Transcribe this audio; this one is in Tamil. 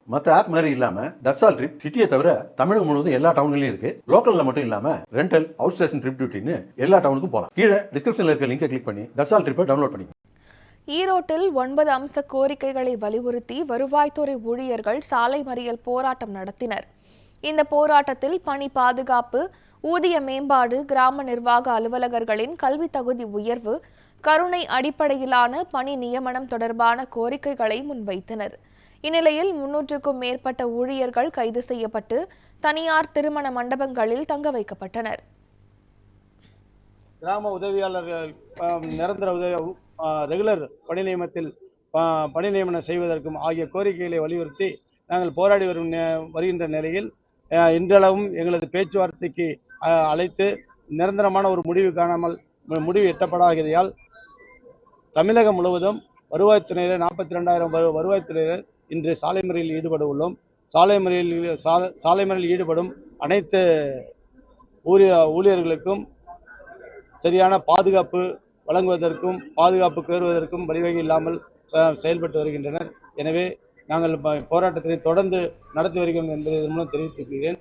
மற்ற ஆப் மாதிரி இல்லாம தட்சால் ட்ரிப் சிட்டியை தவிர தமிழகம் முழுவதும் எல்லா டவுன்லயும் இருக்கு. லோக்கல்ல மட்டும் இல்லாம ரெண்டல், அவுட் ஸ்டேஷன் ட்ரிப் டியூட்டின்னு எல்லா டவுனுக்கும் போகலாம். கீழே டிஸ்கிரிப்ஷன்ல இருக்க லிங்கை கிளிக் பண்ணி தட்சால் ட்ரிப்பை டவுன்லோட் பண்ணி. ஈரோட்டில் 9 அம்ச கோரிக்கைகளை வலியுறுத்தி வருவாய்த்துறை ஊழியர்கள் சாலை மறியல் போராட்டம் நடத்தினர். இந்த போராட்டத்தில் பணி பாதுகாப்பு, ஊதிய மேம்பாடு, கிராம நிர்வாக அலுவலகர்களின் கல்வி தகுதி உயர்வு, கருணை அடிப்படையிலான பணி நியமனம் தொடர்பான கோரிக்கைகளை முன்வைத்தனர். இந்நிலையில் 300க்கும் மேற்பட்ட ஊழியர்கள் கைது செய்யப்பட்டு தனியார் திருமண மண்டபங்களில் தங்க வைக்கப்பட்டனர். கிராம உதவியாளர்கள் நிரந்தர ரெகுலர் பணி நியமனத்தில் பணி நியமனம் செய்வதற்கும் ஆகிய கோரிக்கைகளை வலியுறுத்தி நாங்கள் போராடி வருகின்ற நிலையில் இன்றளவும் எங்களது பேச்சுவார்த்தைக்கு அழைத்து நிரந்தரமான ஒரு முடிவு எட்டப்படாததால் தமிழகம் முழுவதும் வருவாய்த்துறையினர் 42,000 வருவாய்த்துறையினர் இன்று சாலை மறியலில் ஈடுபட உள்ளோம். சாலை மறியலில் ஈடுபடும் அனைத்து ஊழியர்களுக்கும் சரியான பாதுகாப்பு வழங்குவதற்கும் பாதுகாப்பு கோருவதற்கும் வழிவகை இல்லாமல் செயல்பட்டு வருகின்றனர். எனவே நாங்கள் போராட்டத்தை தொடர்ந்து நடத்தி வருகிறோம் என்பதை இதன் மூலம் தெரிவித்துக் கொள்கிறேன்.